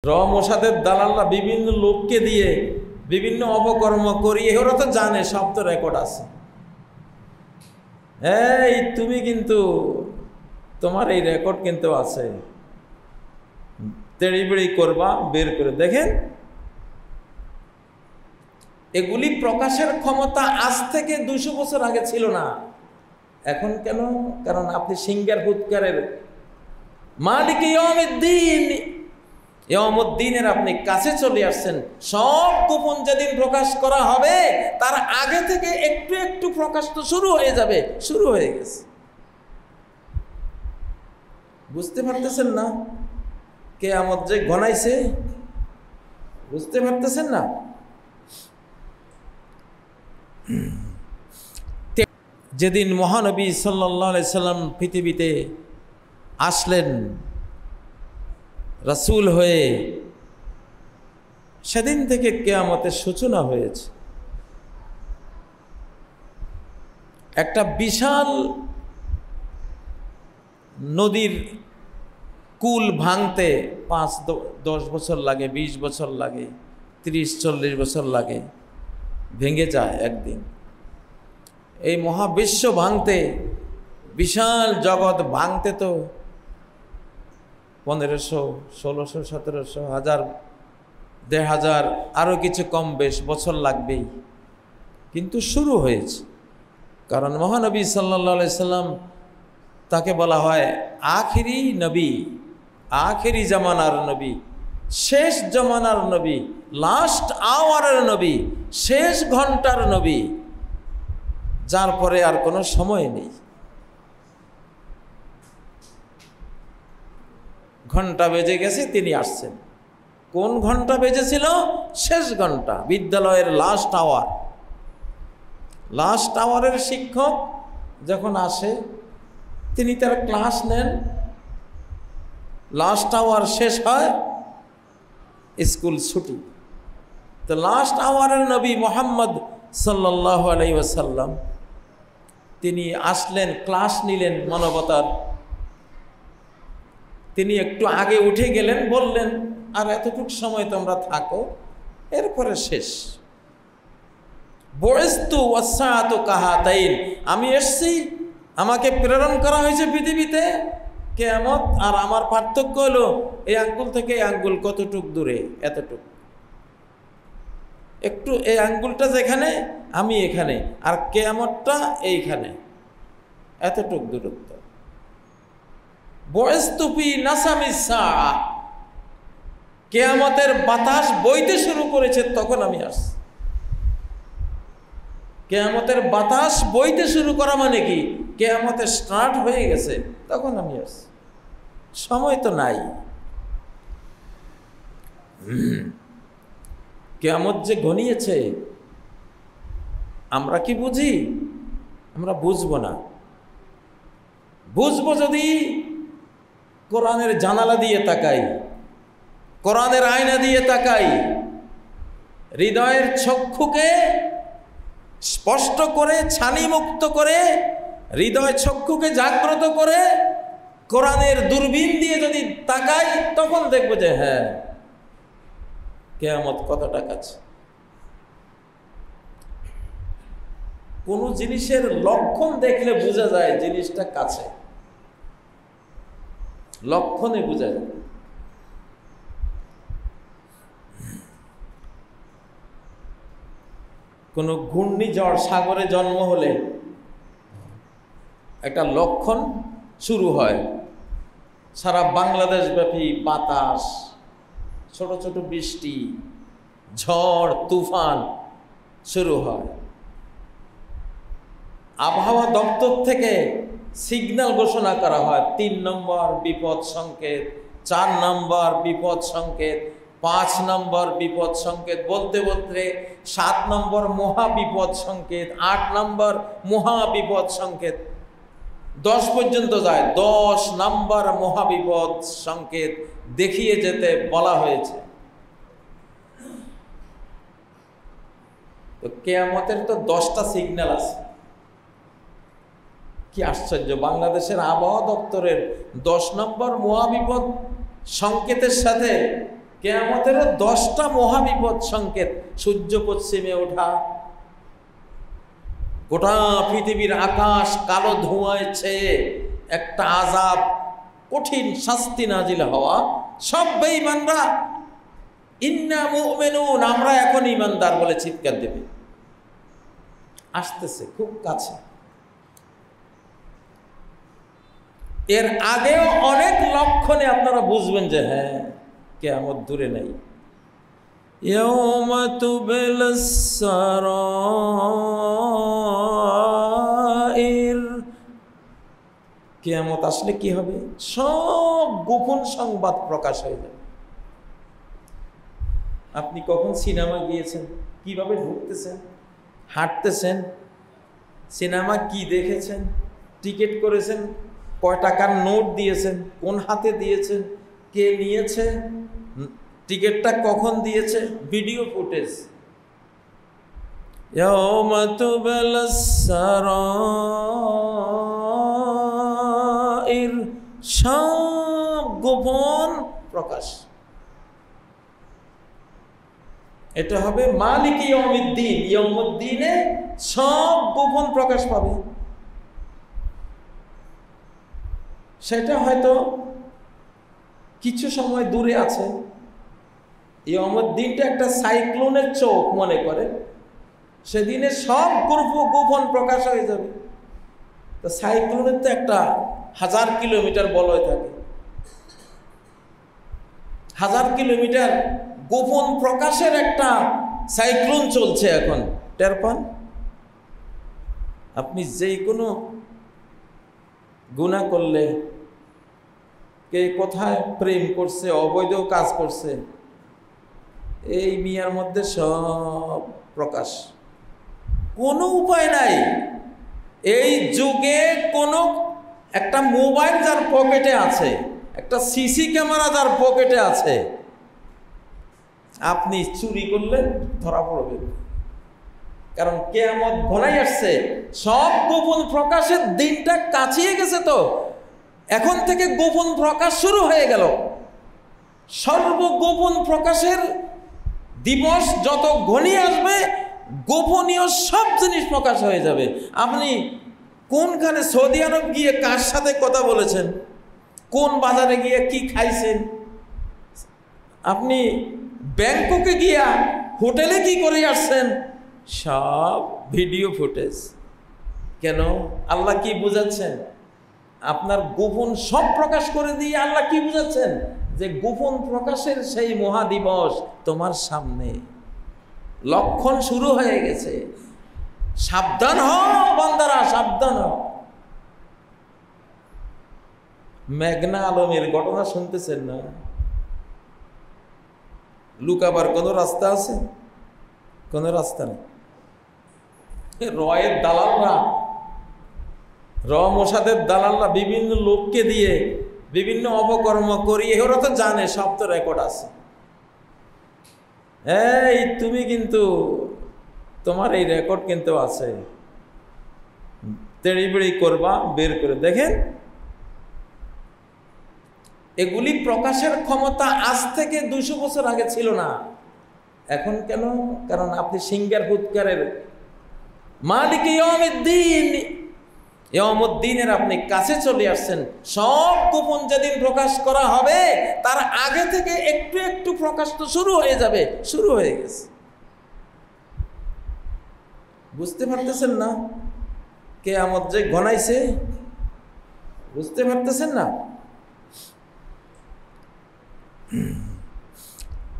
মোসাদের দালালরা বিভিন্ন লোককে দিয়ে বিভিন্ন অপকর্ম করিয়ে, ওরা তো জানে, সব তো রেকর্ড আছে। এই তুমি কিন্তু তোমার এই রেকর্ড কিন্তু আছে, তেড়িবেড়ি করবা, বের করে দেখেন। এগুলি প্রকাশের ক্ষমতা আজ থেকে 200 বছর আগে ছিল না। এখন কেন? কারণ আপনি সিঙ্গার ফুৎকারের মালিক ইয়াউমুদ্দিনের আপনি কাছে চলে আসছেন। সব গোপন যেদিন প্রকাশ করা হবে তার আগে থেকে একটু একটু প্রকাশ তো শুরু হয়ে যাবে, শুরু হয়ে গেছে। বুঝতে পারতেছেন না কিয়ামত যে ঘনাইছে? বুঝতে পারতেছেন না? যেদিন মহানবী সাল্লাল্লাহু আলাইহি সাল্লাম পৃথিবীতে আসলেন রাসূল হয়ে, সেদিন থেকে কিয়ামতের সূচনা হয়েছে। একটা বিশাল নদীর কুল ভাঙতে 5-10 বছর লাগে, 20 বছর লাগে, 30-40 বছর লাগে, ভেঙে যায় একদিন। এই মহাবিশ্ব ভাঙতে, বিশাল জগৎ ভাঙতে তো 1500, 1600, 1700, 1000, 1500 আরও কিছু কম বেশ বছর লাগবেই, কিন্তু শুরু হয়েছে। কারণ মহানবী সাল্লাল্লাহু আলাইহি সাল্লাম, তাকে বলা হয় আখিরি নবী, আখিরি জামানার নবী, শেষ জামানার নবী, লাস্ট আওয়ারের নবী, শেষ ঘন্টার নবী, যার পরে আর কোনো সময় নেই। ঘন্টা বেজে গেছে, তিনি আসছেন। কোন ঘন্টা বেজেছিল? শেষ ঘন্টা, বিদ্যালয়ের লাস্ট আওয়ার। লাস্ট আওয়ারের শিক্ষক যখন আসে, তিনি তার ক্লাস নেন, লাস্ট আওয়ার শেষ হয়, স্কুল ছুটি। তো লাস্ট আওয়ারের নবী মুহাম্মদ সাল্লাল্লাহু আলাইহি ওয়াসাল্লাম তিনি আসলেন, ক্লাস নিলেন মানবতার। তিনি একটু আগে উঠে গেলেন, বললেন আর এতটুকু সময় তোমরা থাকো, এরপরে শেষ। বুইস্তু ওয়াসসাআতু কাহাতাইন, আমি এসছি, আমাকে প্রেরণ করা হয়েছে পৃথিবীতে, কিয়ামত আর আমার পার্থক্য হলো এই আঙ্গুল থেকে এই আঙ্গুল কতটুক দূরে, এতটুক। একটু এই আঙ্গুলটা যেখানে, আমি এখানে, আর কিয়ামতটা এইখানে, এতটুক দূরত্ব। বুইস্তু ফি নাসামিস সাআ, কিয়ামতের বাতাস বইতে শুরু করেছে তখন আমি আসছি। কিয়ামতের বাতাস বইতে শুরু করা মানে কি? কিয়ামতের স্টার্ট হয়ে গেছে, তখন আমি আসছি। সময় তো নাই। কিয়ামত যে ঘনিয়েছে, আমরা কি বুঝি? আমরা বুঝবো না। বুঝবো যদি কোরআনের জানালা দিয়ে তাকাই, কোরআনের আয়না দিয়ে তাকাই, হৃদয়ের চক্ষুকে স্পষ্ট করে, ছানিমুক্ত করে, হৃদয় চক্ষুকে জাগ্রত করে কোরআনের দূরবীন দিয়ে যদি তাকাই, তখন দেখবো যে হ্যাঁ, কিয়ামত কতটা কাছে। কোন জিনিসের লক্ষণ দেখলে বোঝা যায় জিনিসটা কাছে, লক্ষণে বোঝা যায়। কোনো ঘূর্ণিঝড় সাগরে জন্ম হলে একটা লক্ষণ শুরু হয়। সারা বাংলাদেশ ব্যাপী বাতাস, ছোট ছোট বৃষ্টি, ঝড় তুফান শুরু হয়। আবহাওয়া দপ্তর থেকে সিগন্যাল ঘোষণা করা হয়, 3 নম্বর বিপদ সংকেত, 4 নম্বর বিপদ সংকেত, 5 নম্বর বিপদ সংকেত, বলতে বলতে 7 নম্বর মহা বিপদ সংকেত, 8 নম্বর মহা বিপদ সংকেত, 10 পর্যন্ত যায়। 10 নম্বর মহা বিপদ সংকেত দেখিয়ে যেতে বলা হয়েছে। তো কিয়ামতের তো 10টা সিগন্যাল আছে। কি আশ্চর্য, বাংলাদেশের আবহাওয়া দপ্তরের 10 নম্বর মহাবিপদ সংকেতের সাথে কিয়ামতেরও 10টা মহাবিপদ সংকেত। সূর্য পশ্চিমে ওঠা, গোটা পৃথিবীর আকাশ কালো ধোঁয়ায় ছেয়ে একটা আযাব, কঠিন শাস্তি নাজিল হওয়া। সব বেঈমানরা ইন্না মুমিনুন, আমরা এখন ঈমানদার বলে চিৎকার দেবে। আসতেছে খুব কাছে। এর আগেও অনেক লক্ষণে আপনারা বুঝবেন যে হ্যাঁ কিয়ামত দূরে নাই। ইয়াউমা তুবলাস সারাইর, কিয়ামত আসলে কি হবে? সব গোপন সংবাদ প্রকাশ হয়ে যাবে। আপনি কখন সিনেমা গিয়েছেন, কিভাবে ঢুকতেছেন, হাঁটতেছেন, সিনেমা কি দেখেছেন, টিকিট করেছেন, কয় টাকার নোট দিয়েছেন, কোন হাতে দিয়েছেন, কে নিয়েছে, টিকিটটা কখন দিয়েছে, ভিডিও ফুটেজ। ইয়াউমা তুবলাস সারাইর, সব গোপন প্রকাশ। এটা হবে মালিক ইয়াউমিদ্দিন, ইয়াউমুদ্দিনে সব গোপন প্রকাশ পাবে। সেটা হয়তো কিছু সময় দূরে আছে। ইয়াউমুদ্দিনটা একটা সাইক্লোনের চোখ মনে করে, সেদিনে সব গোপন প্রকাশ হয়ে যাবে। তো সাইক্লোনের তো একটা 1000 কিলোমিটার বলয় থাকে, 1000 কিলোমিটার গোপন প্রকাশের একটা সাইক্লোন চলছে এখন, টের পান? আপনি যে কোনো গুনাহ করলে, কে কোথায় প্রেম করছে, অবৈধ কাজ করছে, এই মিয়ার মধ্যে সব প্রকাশ। কোনো উপায় নাই। এই যুগে কোনো একটা মোবাইল যার পকেটে আছে, একটা সিসি ক্যামেরা যার পকেটে আছে, আপনি চুরি করলেন ধরা পড়বেন। কারণ কিয়ামত ঘনাই আসছে, সব গোপন প্রকাশের দিনটা কাছিয়ে গেছে। তো এখন থেকে গোপন প্রকাশ শুরু হয়ে গেল। সর্বগোপন প্রকাশের দিবস যত ঘনিয়ে আসবে, গোপনীয় সব জিনিস প্রকাশ হয়ে যাবে। আপনি কোনখানে সৌদি আরব গিয়ে কার সাথে কথা বলেছেন, কোন বাজারে গিয়ে কি খাইছেন, আপনি ব্যাংককে গিয়া হোটেলে কি করে আসছেন, সব ভিডিও ফুটেজ। কেন? আল্লাহ কি বুঝাচ্ছেন? আপনার গোপন সব প্রকাশ করে দিয়ে আল্লাহ কি বুঝাচ্ছেন? যে গোপন প্রকাশের সেই মহাদিবস তোমার সামনে, লক্ষণ শুরু হয়ে গেছে। সাবধান হও বান্দারা, সাবধান হও। মেঘনা আলমের ঘটনা শুনতেছেন না? লুকাবার কোনো রাস্তা আছে? কোনো রাস্তা নেই। রয়ের দালালরা, মোসাদের দালালরা বিভিন্ন লোককে দিয়ে বিভিন্ন অপকর্ম করিয়ে, ওরা তো জানে, সব তো রেকর্ড আছে। এই তুমি কিন্তু, তোমার এই রেকর্ড কিন্তু আছে, তেড়িবেড়ি করবা, বের করে দেখেন। এগুলি প্রকাশের ক্ষমতা আজ থেকে 200 বছর আগে ছিল না। এখন কেন? কারণ আপনি সিঙ্গার ফুৎকারের মালিক ইয়াউমিদ্দিন, ইয়াউমুদ্দিনের আপনি কাছে চলে আসছেন। সব গোপন যেদিন প্রকাশ করা হবে, তার আগে থেকে একটু একটু প্রকাশ তো শুরু হয়ে যাবে, শুরু হয়ে গেছে। বুঝতে পারতেছেন না কিয়ামত যে ঘনাইছে? বুঝতে পারতেছেন না?